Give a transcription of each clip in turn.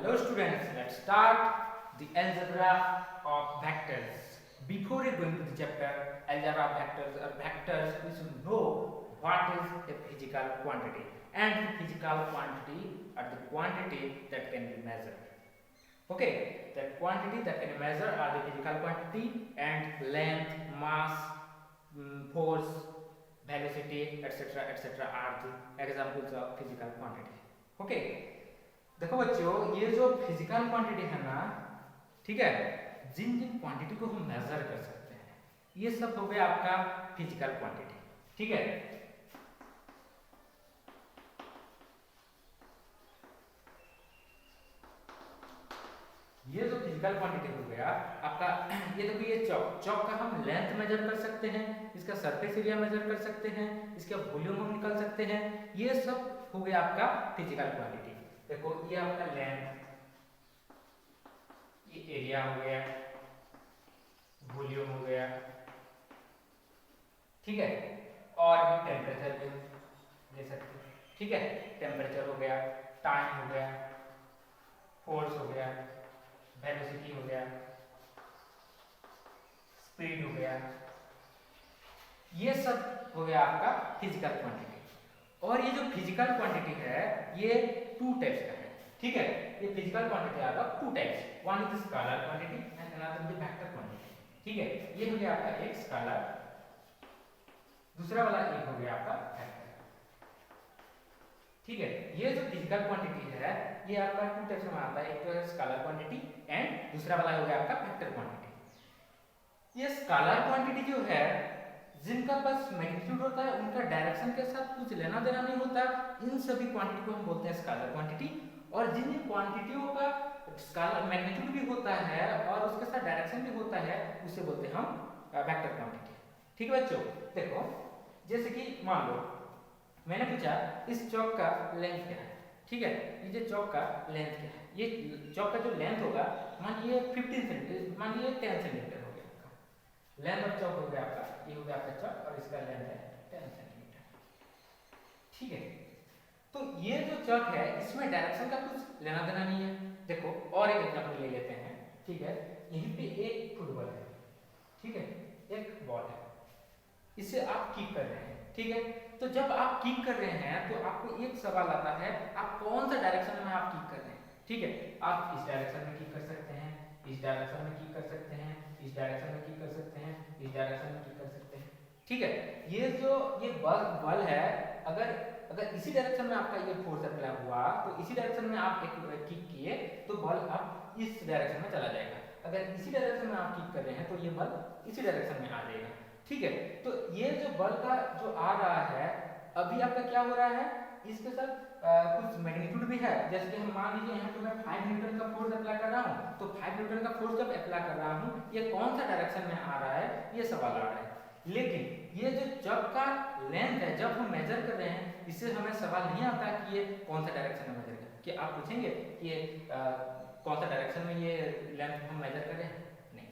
Hello students, let's start the algebra of vectors. Before going to the chapter algebra of vectors, we should know what is a physical quantity. And physical quantity are the quantity that can be measured. Okay, that quantity that can be measured are the physical quantity, and length, mass, force, velocity, etc. are the examples of physical quantity. Okay. देखो बच्चों, ये जो physical quantity है ना, ठीक है, जिन जिन quantity को हम मेजर कर सकते हैं, ये सब हो गया आपका फिजिकल क्वांटिटी. ठीक है, ये जो फिजिकल क्वांटिटी हो गया आपका, ये देखो, ये चौक का हम लेंथ मेजर कर सकते हैं, इसका सरफेस एरिया मेजर कर सकते हैं, इसका वॉल्यूम हम निकाल सकते हैं. ये सब हो गया आपका फिजिकल क्वांटिटी. देखो, ये आपका लेंथ, ये एरिया हो गया, वॉल्यूम हो गया, ठीक है, और टेम्परेचर भी ले सकते हैं. ठीक है, टेम्परेचर हो गया, टाइम हो गया, फोर्स हो गया, वेलोसिटी हो गया, स्पीड हो गया. ये सब हो गया आपका फिजिकल क्वांटिटी. और ये जो फिजिकल क्वांटिटी है ये टू टाइप्स का है. ठीक है, ये फिजिकल क्वांटिटी आपका two types, one is scalar quantity and another is vector quantity. ठीक है, ये हो गया आपका एक स्केलर, दूसरा वाला एक हो गया आपका वेक्टर. ठीक है, ये जो फिजिकल क्वांटिटी है ये आपका टू टाइप्स में आता है, एक तो है स्केलर क्वांटिटी एंड दूसरा वाला हो गया आपका वेक्टर क्वांटिटी. ये स्केलर क्वांटिटी जो है, जिनका पास मैग्नीट्यूड होता है उनका डायरेक्शन के साथ कुछ लेना देना नहीं होता, इन सभी क्वांटिटी को हम बोलते हैं स्केलर क्वांटिटी. और जिन जिन क्वांटिटियों का स्केलर मैग्नीट्यूड भी होता है और उसके साथ डायरेक्शन भी होता है, उसे बोलते हैं हम वेक्टर क्वांटिटी. ठीक है बच्चों, देखो, जैसे कि मान लो मैंने पूछा इस चौक का लेंथ क्या है. ठीक है, ये जो चौक का लेंथ क्या है, ये चौक का जो लेंथ होगा, मानिए 15 सेंटीमीटर, मानिए 10 सेंटीमीटर हो गया आपका लेंथ ऑफ चौक हो गया आपका. ये हो गया आपका चौक और इसका लेंथ है 10 सेंटीमीटर. ठीक है, तो ये जो चौक है इसमें डायरेक्शन का कुछ लेना देना नहीं है. देखो, और एक एग्जांपल ले लेते हैं. ठीक है, यहीं पे एक फुटबॉल है. ठीक है, एक बॉल है, इसे आप किक कर रहे हैं. ठीक है, तो जब आप किक कर रहे हैं तो आपको एक सवाल आता है, आप कौन सा डायरेक्शन में आप किक कर रहे हैं. ठीक है, आप इस डायरेक्शन में किक कर सकते हैं, इस डायरेक्शन में किक कर सकते हैं, इस डायरेक्शन में किक कर सकते हैं, इस डायरेक्शन में किक कर सकते हैं. ठीक है, ये जो ये बल है, अगर इसी डायरेक्शन में आपका ये फोर्स अप्लाई हुआ तो इसी डायरेक्शन में आप एक किक किए तो बल आप इस डायरेक्शन में चला जाएगा. अगर इसी डायरेक्शन में आप किक कर रहे हैं तो ये बल इसी डायरेक्शन में आ जाएगा. ठीक है, तो ये जो बल का जो आ रहा है, अभी आपका क्या हो रहा है, इसके साथ कुछ मैग्नीट्यूड भी है. जैसे कि हम मान लीजिए यहाँ पे मैं 5 न्यूटन का फोर्स अप्लाई कर रहा हूँ, तो 5 न्यूटन का फोर्स जब अप्लाई कर रहा हूँ, ये कौन सा डायरेक्शन में आ रहा है, ये सवाल आ रहा है. लेकिन ये जो चौक का लेंथ है, जब हम मेजर कर रहे हैं, इससे हमें सवाल नहीं आता कि ये कौन सा डायरेक्शन में मेजर कर, कि आप पूछेंगे कि ये कौन सा डायरेक्शन में ये लेंथ हम मेजर कर रहे हैं, नहीं.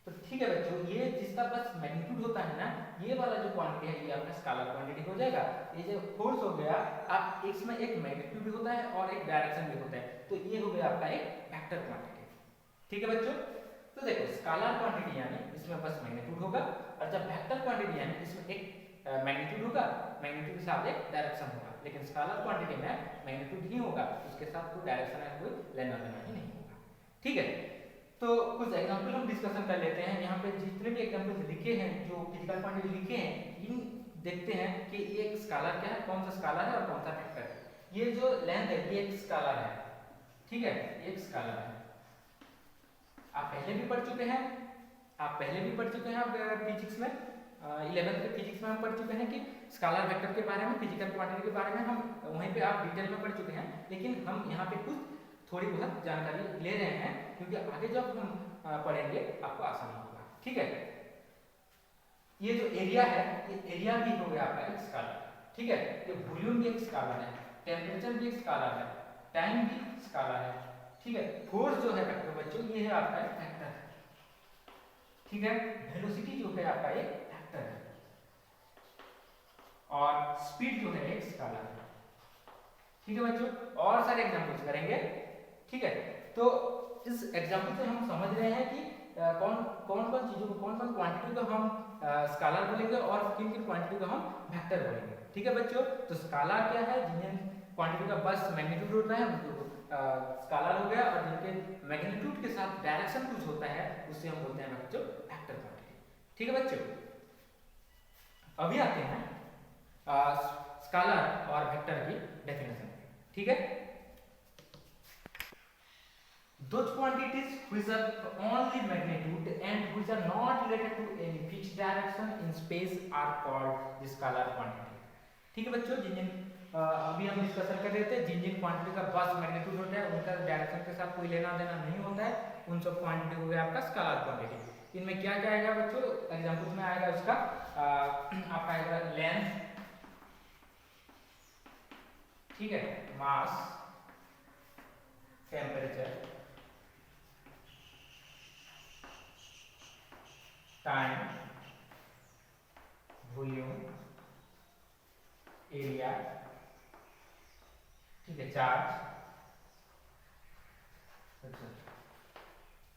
तो ठीक है बच्चों, ये जिसका बस मैग्नीट्यूड होता है ना, ये वाला जो क्वांटिटी है ये आपका स्केलर क्वांटिटी हो जाएगा. ये जो फोर्स हो गया, आप इसमें एक मैग्नीट्यूड भी होता है और एक डायरेक्शन भी होता है, तो ये हो गया आपका एक वेक्टर क्वांटिटी. ठीक है बच्चों, तो देखो, स्केलर क्वांटिटी यानी इसमें बस मैग्नीट्यूड होगा, और जब वेक्टर क्वांटिटी यानी इसमें एक मैग्नीट्यूड होगा, मैग्नीट्यूड के साथ एक डायरेक्शन होगा. लेकिन स्केलर क्वांटिटी में मैग्नीट्यूड ही होगा, उसके साथ कोई डायरेक्शन या कोई लेना देना ही नहीं होगा. ठीक है, तो कुछ एग्जांपल हम डिस्कशन कर लेते हैं. यहाँ पे जितने भी एग्जांपल्स लिखे हैं, जो फिजिकल क्वांटिटी लिखे हैं, इन देखते हैं कि ये एक स्केलर क्या है, कौन सा स्केलर है और कौन सा वेक्टर है. ये जो लेंथ है ये एक स्केलर है. ठीक है, एक स्केलर है. आप पहले भी पढ़ चुके हैं, फिजिक्स में 11th के फिजिक्स में हम पढ़ चुके हैं कि स्केलर वेक्टर के बारे में, फिजिकल क्वांटिटी के बारे में हम वहीं पे आप डिटेल में पढ़ चुके हैं. लेकिन हम यहाँ पे कुछ थोड़ी बहुत जानकारी ले रहे हैं, क्योंकि आगे जब हम पढ़ेंगे आपको आसान होगा. ठीक है, ये जो एरिया है, ये एरिया भी हो गया आपका एक स्केलर. ठीक है, ये वॉल्यूम भी एक स्केलर है, टेम्परेचर भी एक स्केलर है, टाइम भी स्केलर है. ठीक है, फोर्स जो है बच्चों, ये है आपका एक वेक्टर है. ठीक है, वेलोसिटी जो है आपका एक वेक्टर है, और स्पीड जो है एक स्केलर है. ठीक है बच्चों, और सारे एग्जांपल्स करेंगे. ठीक है, तो इस एग्जांपल से हम समझ रहे हैं कि कौन कौन चीजों को, कौन क्वांटिटी को हम स्केलर बोलेंगे और किन किन क्वांटिटी को हम वेक्टर बोलेंगे। ठीक है बच्चों, तो स्केलर क्या है, जिन क्वांटिटी का बस मैग्नीट्यूड होता है उनको स्केलर हो गया, और जिनके मैग्नीट्यूड के साथ डायरेक्शन कुछ होता है उसे हम बोलते हैं बच्चों वेक्टर क्वांटिटी। ठीक है बच्चों, अभी आते हैं स्केलर और वेक्टर की डेफिनेशन। ठीक है, those quantities which are only magnitude and which are not related to any fixed direction in space are called the scalar quantity। ठीक है बच्चों, जिन अभी हम डिस्कशन कर रहे थे, जिन जिन क्वांटिटी का बस मैग्नीट्यूड होता है उनका डायरेक्शन के साथ कोई लेना देना नहीं होता है, उन सब क्वांटिटी हो गया आपका स्केलर क्वांटिटी। इनमें क्या क्या आएगा बच्चों, एग्जांपल्स में आएगा उसका आपका आएगा लेंथ, ठीक है, मास, टेम्परेचर, टाइम, वॉल्यूम, एरिया, ठीक है, चार्ज,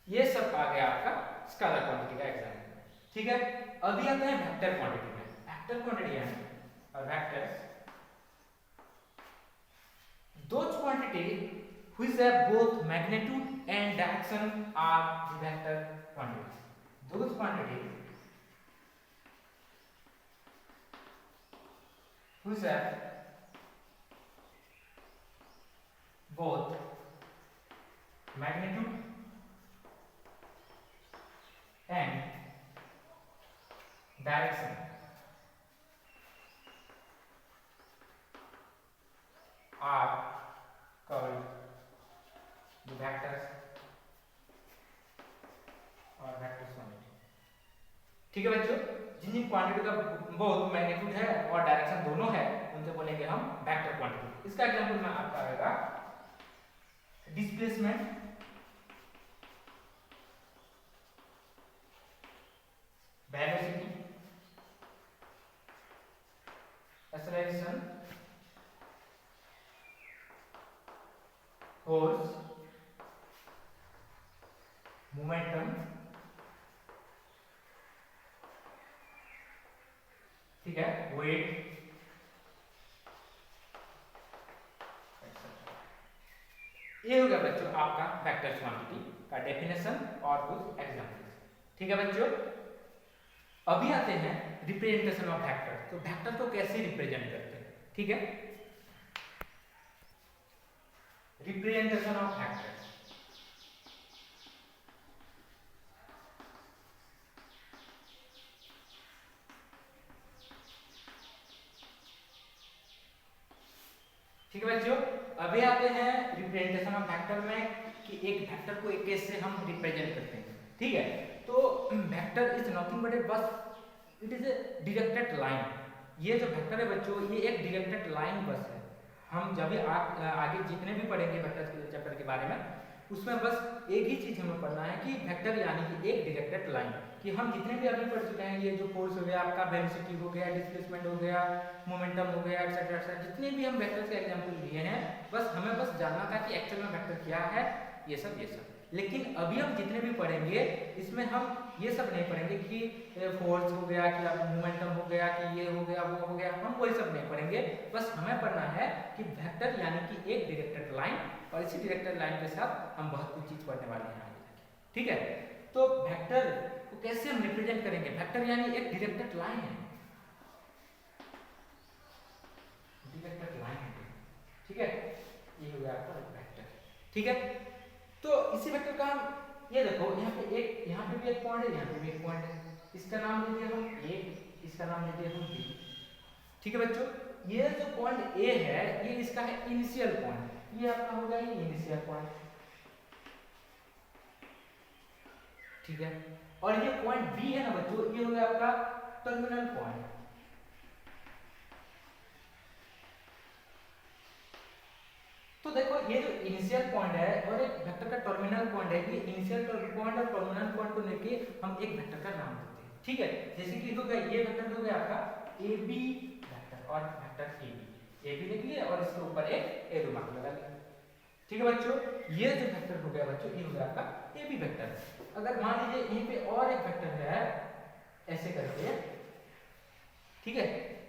ये सब आ गया आपका स्केलर क्वांटिटी का एग्जांपल। ठीक है, अभी आते हैं वेक्टर क्वांटिटी में। वेक्टर क्वांटिटी है और vectors those quantity which have both magnitude and direction are the vector quantities। those quantity which have both magnitude and direction are called the vectors और वेक्टर्स क्वांटिटी। ठीक है बच्चों, जिन जिन quantity का बहुत magnitude है और डायरेक्शन दोनों है उनसे बोलेंगे हम वेक्टर क्वांटिटी। इसका एग्जांपल में आपका आएगा displacement, velocity, acceleration, force, momentum, ठीक है, वेट, ये हो गया बच्चों आपका वेक्टर क्वांटिटी का डेफिनेशन और कुछ एग्जांपल्स। ठीक है बच्चों, अभी आते हैं रिप्रेजेंटेशन ऑफ वेक्टर। तो वेक्टर को कैसे रिप्रेजेंट करते हैं, ठीक है, रिप्रेजेंटेशन ऑफ वेक्टर। ठीक है बच्चों, अभी आते हैं रिप्रेजेंटेशन ऑफ वेक्टर में कि एक वेक्टर को कैसे हम रिप्रेजेंट करते हैं। ठीक है, तो वेक्टर इज नथिंग बट ए बस it is a directed line. ये जो वेक्टर है बच्चों, ये एक डायरेक्टेड लाइन बस है। हम जब भी आगे जितने भी पढ़ेंगे वेक्टर चैप्टर के बारे में, उसमें बस एक ही चीज हमें पढ़ना है कि वेक्टर यानी कि एक डायरेक्टेड लाइन। कि हम जितने भी अभी पढ़ चुके हैं, ये जो फोर्स हो गया आपका, वेलोसिटी हो गया, डिस्प्लेसमेंट हो गया, मोमेंटम हो गया, एक्सेट्रा एक्सेट्रा, जितने भी हम वेक्टर के एग्जांपल लिए हैं, बस हमें बस जानना था कि एक्चुअल में वेक्टर क्या है, ये सब। लेकिन अभी हम जितने भी पढ़ेंगे इसमें हम ये सब नहीं पढ़ेंगे कि फोर्स हो गया, कि आप मोमेंटम हो गया, कि ये हो गया, वो हो गया, हम वही सब नहीं पढ़ेंगे। बस हमें पढ़ना है कि वेक्टर यानी कि एक डायरेक्टेड लाइन, और इसी डायरेक्टेड लाइन के साथ हम बहुत कुछ चीज पढ़ने वाले हैं आगे। ठीक है, तो वेक्टर को कैसे हम रिप्रेजेंट करेंगे? वेक्टर यानी एक डायरेक्टेड लाइन है, डायरेक्टेड लाइन है। ठीक है, ये हो गया आपका वेक्टर। ठीक है, तो इसी वेक्टर का हम ये देखो, यहाँ पे भी एक पॉइंट है, यहाँ पे भी एक पॉइंट है। इसका नाम दे दिया हम ए, इसका नाम दे दिया हम बी। ठीक है बच्चों, ये जो पॉइंट ए है, ये इसका है इनिशियल पॉइंट, ये आपका होगा ये इनिशियल पॉइंट। ठीक है, और ये पॉइंट बी है ना बच्चों, ये हो गया आपका टर्मिनल पॉइंट। तो देखो, ये जो इनिशियल पॉइंट है और एक वेक्टर का टर्मिनल पॉइंट है, ये इनिशियल पॉइंट और टर्मिनल पॉइंट को लेके हम एक वेक्टर का नाम देते हैं। ठीक है, जैसे कि हो गया ये वेक्टर हो गया आपका ए बी वेक्टर, और वेक्टर ए बी लिख लिए और इसके ऊपर एक एरो मार्क लगा लिया। ठीक है बच्चों, ये जो वेक्टर हो गया बच्चों, ये हो गया आपका ए बी वेक्टर। अगर मान लीजिए यहीं पे और एक वेक्टर है ऐसे करके, ठीक है,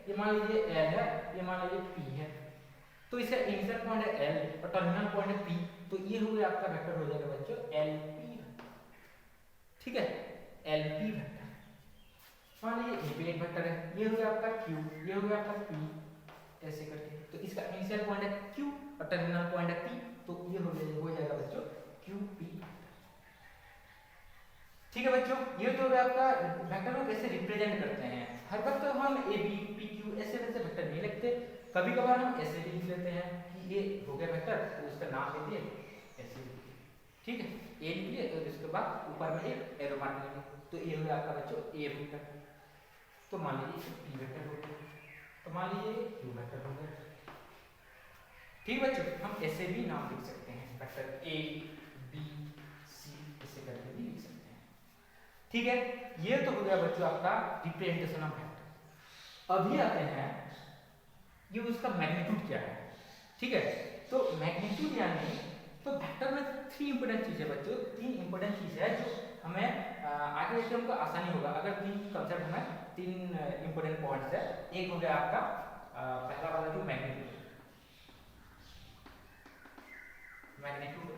ये मान लीजिए एल है, ये मान लीजिए पी है, तो इसका इनिशियल पॉइंट है एल और टर्मिनल पॉइंट है पी, तो ये हो गया आपका वेक्टर हो जाएगा बच्चों एल पी, ठीक है, एल पी वेक्टर। मान लीजिए ये भी एक वेक्टर है, ये हो गया आपका क्यू, ये हो गया आपका पी, ऐसे करके, तो इसका इनिशियल पॉइंट है क्यू और टर्मिनल पॉइंट है पी, तो ये हो जाएगा बच्चों क्यू पी। ठीक है बच्चों, ये तो आपका वेक्टर को कैसे रिप्रेजेंट करते हैं। हर वक्त तो हम ए बी पी क्यू ऐसे वैसे वेक्टर नहीं लिखते, कभी कभार हम ऐसे भी लिख लेते हैं कि ये हो गया वेक्टर, तो उसका नाम दे दिए ऐसे लिख दिए, ठीक है, ए लिख लिए और इसके बाद ऊपर में एक एरो मार देंगे, तो ये हो गया आपका बच्चों ए वेक्टर। तो मान लीजिए पी वेक्टर हो गया, तो मान लीजिए क्यू वेक्टर हो गया। ठीक बच्चों, हम ऐसे भी नाम लिख सकते हैं वेक्टर ए बी सी ऐसे करके भी लिख सकते हैं, ठीक है। ये तो हो गया बच्चों आपका रिप्रेजेंटेशन ऑफ वेक्टर। अभी आते हैं ये उसका मैग्नीट्यूड क्या है, ठीक है। तो मैग्नीट्यूड यानी, तो वेक्टर में 3 इंपॉर्टेंट चीज है बच्चों, 3 इंपॉर्टेंट चीज है जो हमें आगे जाके हमको आसानी होगा अगर 3 कंसेप्ट हमें 3 इंपॉर्टेंट पॉइंट्स है। एक हो गया आपका पहला वाला जो मैग्नीट्यूड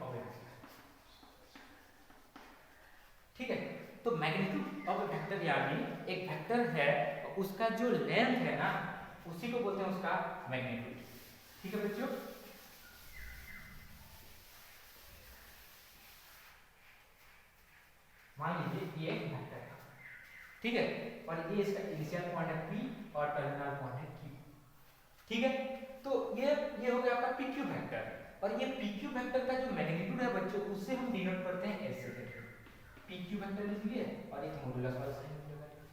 ऑफ वेक्टर, ठीक है। तो मैग्नीट्यूड ऑफ वेक्टर यानी एक वेक्टर है उसका जो लेंथ है ना, उसी को बोलते हैं उसका मैग्नीट्यूड, ठीक है बच्चों। मान लीजिए ये एक वेक्टर है, ठीक है, और ये इसका इनिशियल पॉइंट है पी और टर्मिनल पॉइंट है क्यू, ठीक है। तो ये हो गया आपका पी क्यू वेक्टर, और ये पी क्यू वेक्टर का जो मैग्नीट्यूड है बच्चों, उससे हम डिनोट करते हैं ऐसे करके, पी क्यू वेक्टर लिख लिए और एक मॉड्यूलस वाला साइन लगा लिया,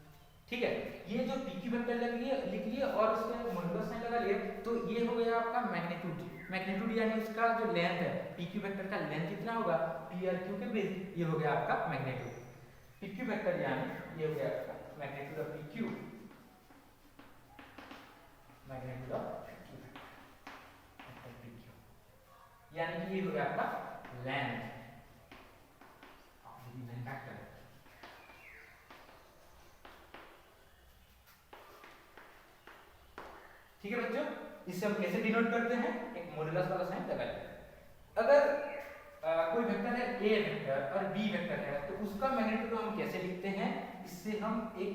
ठीक है। ये जो पी क्यू वेक्टर लिख लिए और उसके मॉड्यूलस साइन लगा लिए, तो ये हो गया आपका मैग्नीट्यूड। मैग्नीट्यूड यानी उसका जो लेंथ है, पी क्यू वेक्टर का लेंथ कितना होगा पी और क्यू के बीच, ये हो गया आपका मैग्नीट्यूड। पी क्यू वेक्टर यानी ये हो गया आपका magnitude of P Q, magnitude of P Q, यानी कि ये हो गया आपका लेंथ ऑफ द वेक्टर। ठीक है बच्चों, इससे हम कैसे डिनोट करते हैं, एक मॉड्यूलस वाला साइन लगा लेते हैं। अगर कोई वेक्टर है ए वेक्टर और बी वेक्टर है, तो उसका मैग्नीट्यूड हम कैसे लिखते हैं, इससे हम एक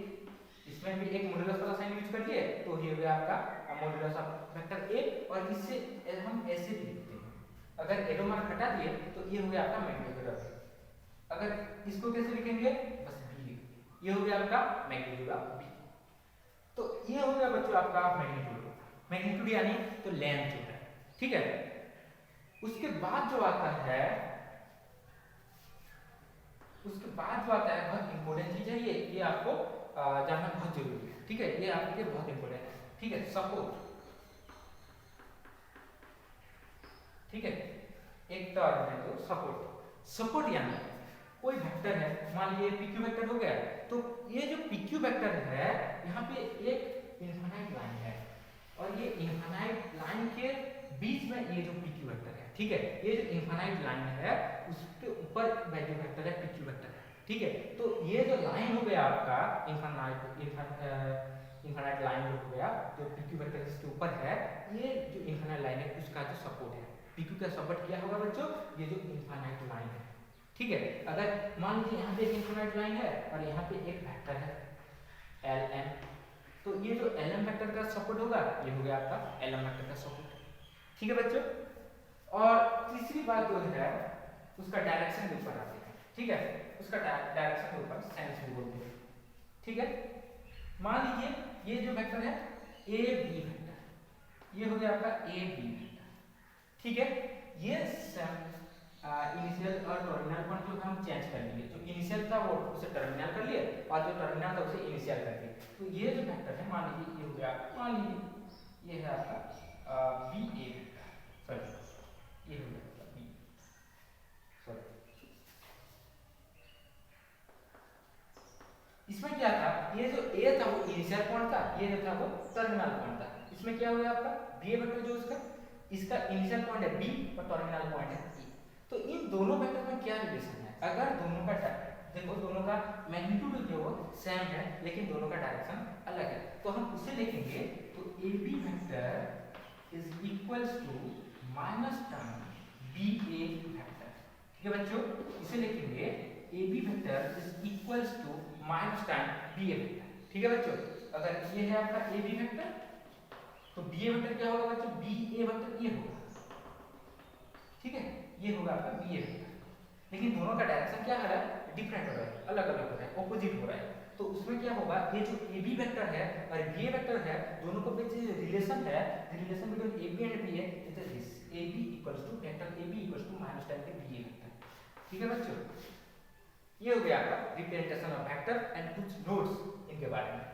इसमें भी एक मॉड्यूलस वाला साइन यूज कर लिए, तो ये हो गया आपका मॉड्यूलस ऑफ वेक्टर ए, और इससे हम ऐसे भी लिखते हैं, अगर एरो मार्क हटा दिए तो ये हो गया आपका मैग्नीट्यूड ऑफ ए। अगर इसको कैसे लिखेंगे, बस बी लिखेंगे, ये हो गया आपका मैग्नीट्यूड ऑफ बी। तो ये हो गया बच्चों आपका मैग्नीट्यूड यानी तो लेंथ होता है, ठीक है। उसके बाद जो आता है बहुत इंपॉर्टेंट चीज है, ये आपको जानना बहुत जरूरी है, ठीक है, ये आपके लिए बहुत इंपॉर्टेंट है, ठीक है। सपोर्ट, ठीक है, एक तो है तो सपोर्ट यानी कोई वेक्टर है, मान लीजिए पीक्यू वेक्टर हो गया, तो ये जो पीक्यू वेक्टर है यहाँ पे एक इनफाइनाइट लाइन है, और ये इनफाइनाइट लाइन के बीच में ये जो पीक्यू वेक्टर है, ठीक है, ये जो इनफाइनाइट लाइन है उसके ऊपर वैल्यू वेक्टर है पीक्यू वेक्टर है, ठीक है। तो ये जो लाइन हो गया आपका इनफाइनाइट लाइन जो हो गया, जो पीक्यू वेक्टर इसके ऊपर है, ये जो इनफाइनाइट लाइन है उसका जो सपोर्ट है, पीक्यू का सपोर्ट क्या होगा बच्चों, ये जो इनफाइनाइट लाइन है, ठीक है। अगर मान लीजिए यहाँ पे एक इनफाइनाइट लाइन है और यहाँ पे एक वेक्टर है एल एम, तो ये जो एल एम वेक्टर का सपोर्ट होगा, ये हो गया आपका एल एम वेक्टर का सपोर्ट, ठीक है बच्चों। और तीसरी बात जो है उसका डायरेक्शन के ऊपर आते हैं, ठीक है, उसका डायरेक्शन के ऊपर सेंस भी बोलते हैं, ठीक है। मान लीजिए ये जो वेक्टर है ए बी वेक्टर, ये हो गया आपका ए बी वेक्टर, ठीक है। ये इनिशियल और टर्मिनल पॉइंट को हम चेंज कर लिए, जो इनिशियल था वो उसे टर्मिनल कर लिए और जो टर्मिनल था उसे इनिशियल कर दिए। तो ये जो वेक्टर है मान लीजिए ये हो गया, मान लीजिए ये है आपका बी ए वेक्टर, सॉरी ये हो गया बी, सॉरी इसमें क्या था, ये जो ए था वो इनिशियल पॉइंट था, ये जो था वो टर्मिनल पॉइंट था। इसमें क्या हो गया आपका बी ए वेक्टर जो उसका इसका इनिशियल पॉइंट है बी और टर्मिनल पॉइंट है ए। तो इन दोनों वेक्टर में क्या रिलेशन है? अगर दोनों का देखो दोनों का मैग्नीट्यूड जो है सेम है लेकिन दोनों का डायरेक्शन अलग है, तो हम उसे लिखेंगे तो A B vector is equals to minus time B A vector. ठीक है बच्चों, इसे लिखेंगे A B vector is equals to minus time B A vector. ठीक है बच्चों, अगर ये है आपका ए बी वेक्टर तो बी ए वेक्टर क्या होगा बच्चों? बी ए वेक्टर ये होगा। ठीक है, ये होगा आपका बी ए वेक्टर, लेकिन दोनों का डायरेक्शन क्या हो रहा है? डिफरेंट हो रहा है, अलग अलग हो रहा है, ऑपोजिट हो रहा है। तो उसमें क्या होगा? ये जो ए बी वेक्टर है और बी ए वेक्टर है, दोनों के बीच रिलेशन है, relation between A B and B A it is this A B equals to vector A B equals to minus time B A vector. ठीक है बच्चों, ये हो गया आपका रिप्रेजेंटेशन ऑफ वेक्टर एंड कुछ नोट्स इनके बारे में।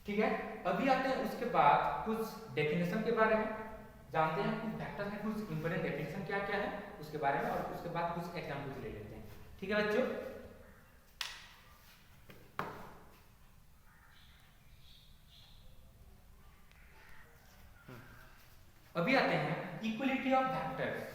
ठीक है, अभी आते हैं उसके बाद कुछ डेफिनेशन के बारे में जानते हैं, कुछ वेक्टर में कुछ इंपॉर्टेंट डेफिनेशन क्या क्या है उसके बारे में, और उसके बाद कुछ एग्जांपल्स ले लेते हैं। ठीक है बच्चों, अभी आते हैं इक्वलिटी ऑफ वेक्टर्स।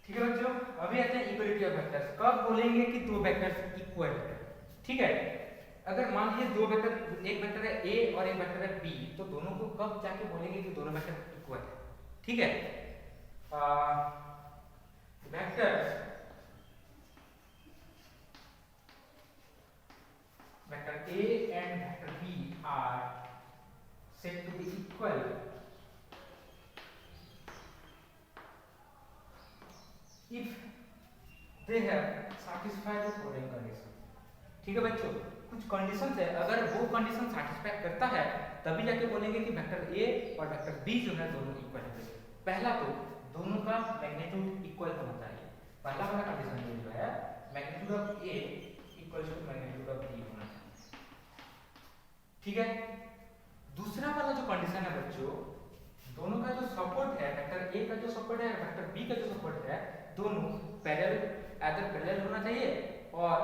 ठीक है बच्चों, अभी आते हैं इक्वलिटी ऑफ वेक्टर्स। कब बोलेंगे कि दो वेक्टर्स इक्वल है? ठीक है, अगर मान लीजिए दो वेक्टर, एक वेक्टर है ए और एक वेक्टर है बी, तो दोनों को कब जाके बोलेंगे कि दोनों वेक्टर इक्वल है? ठीक है, vectors vector A and vector B are said to be equal if they have satisfied the following condition। ठीक है बच्चों, कुछ कंडीशंस है, अगर वो कंडीशन सैटिस्फाई करता है तभी जाके बोलेंगे कि वेक्टर ए और वेक्टर बी जो है दोनों इक्वल है। पहला तो दोनों का मैग्नीट्यूड इक्वल होना चाहिए, पहला वाला कंडीशन ये जो है magnitude of A equal to magnitude of B होना चाहिए। ठीक है, दूसरा वाला जो कंडीशन है बच्चों, दोनों का जो सपोर्ट है, वेक्टर ए का जो सपोर्ट है वेक्टर बी का जो सपोर्ट है, दोनों पैरेलल अदर पैरेलल होना चाहिए और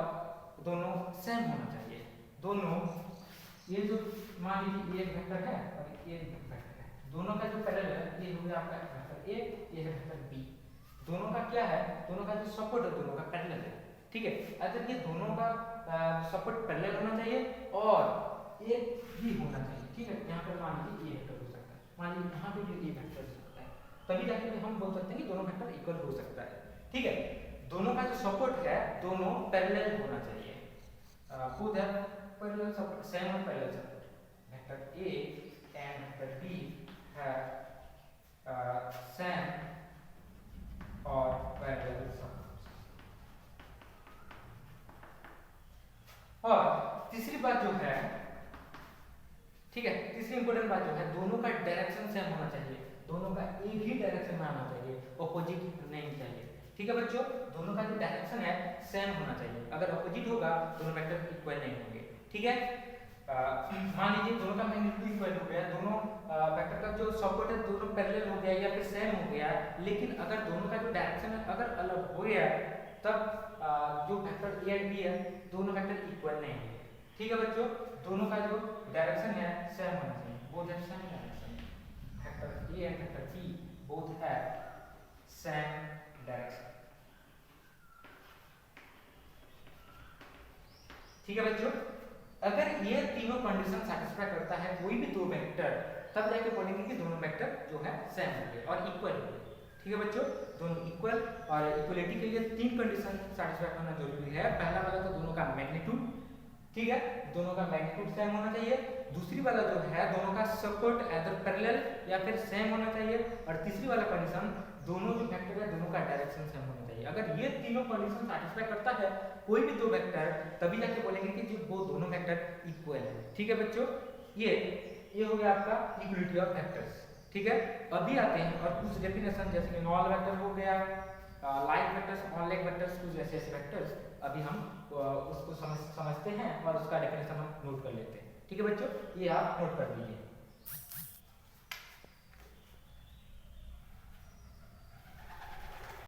दोनों सेम होना चाहिए। दोनों ये जो मान लीजिए एक वेक्टर है और ये वेक्टर है, दोनों का जो पैरेलल है ये हो गया आपका वेक्टर ए, ये है वेक्टर बी। दोनों का क्या है? दोनों का जो सपोर्ट है दोनों का पैरेलल है। ठीक है, अगर ये दोनों का सपोर्ट पैरेलल होना चाहिए और एक भी होना चाहिए। ठीक है, यहाँ पर मान लीजिए ये वेक्टर हो सकता है, मान लीजिए यहाँ पे भी ये वेक्टर हो सकता है, तभी जाके हम बोल सकते हैं कि दोनों वेक्टर इक्वल हो सकता है। ठीक है, दोनों का जो सपोर्ट है दोनों पैरेलल होना चाहिए, खुद है पैरेलल सपोर्ट, सेम और parallel support. Vector A and vector B है सेम और पैरेलल सपोर्ट। और तीसरी बात जो है, ठीक है, तीसरी इंपॉर्टेंट बात जो है, दोनों का डायरेक्शन सेम होना चाहिए, दोनों का एक ही डायरेक्शन में आना चाहिए, ऑपोजिट नहीं चाहिए। ठीक है बच्चों, दोनों का जो डायरेक्शन है सेम होना चाहिए, अगर ऑपोजिट होगा दोनों वेक्टर इक्वल नहीं होंगे। ठीक है, मान लीजिए दोनों का मैग्नीट्यूड इक्वल हो गया, दोनों वेक्टर का जो सपोर्ट है दोनों पैरेलल हो गया या फिर सेम हो गया, लेकिन अगर दोनों का जो डायरेक्शन है अगर अलग हो गया तब जो वेक्टर ए एंड बी है दोनों वेक्टर इक्वल नहीं होंगे। ठीक है बच्चों, दोनों का जो डायरेक्शन है सेम होना चाहिए, both have same direction, vector A and vector B both have same direction. ठीक है बच्चों, अगर ये तीनों कंडीशन सैटिस्फाई करता है कोई भी दो वेक्टर, तब जाके बोलेंगे कि दोनों वेक्टर जो है सेम हो गए और इक्वल हो गए। ठीक है बच्चों, दोनों इक्वल, और इक्वलिटी के लिए तीन कंडीशन सैटिस्फाई करना जरूरी है। पहला वाला तो दोनों का मैग्नीट्यूड, ठीक है, दोनों का मैग्नीट्यूड सेम होना चाहिए। दूसरी वाला जो है दोनों का सपोर्ट एदर पैरेलल या फिर सेम होना चाहिए, और तीसरी वाला कंडीशन दोनों जो वेक्टर है दोनों का डायरेक्शन सेम होना चाहिए। अगर ये तीनों कंडीशन सैटिस्फाई करता है कोई भी दो वेक्टर, तभी जाके बोलेंगे कि जो वो दोनों वेक्टर इक्वल है। ठीक है बच्चों, ये हो गया आपका इक्वलिटी ऑफ वेक्टर्स। ठीक है, अभी आते हैं और कुछ डेफिनेशन, जैसे कि नॉन वेक्टर हो गया, like vectors, on like vectors, कुछ ऐसे वेक्टर्स अभी हम उसको समझते हैं और उसका डेफिनेशन हम नोट कर लेते हैं। ठीक है बच्चों, ये आप नोट कर लीजिए।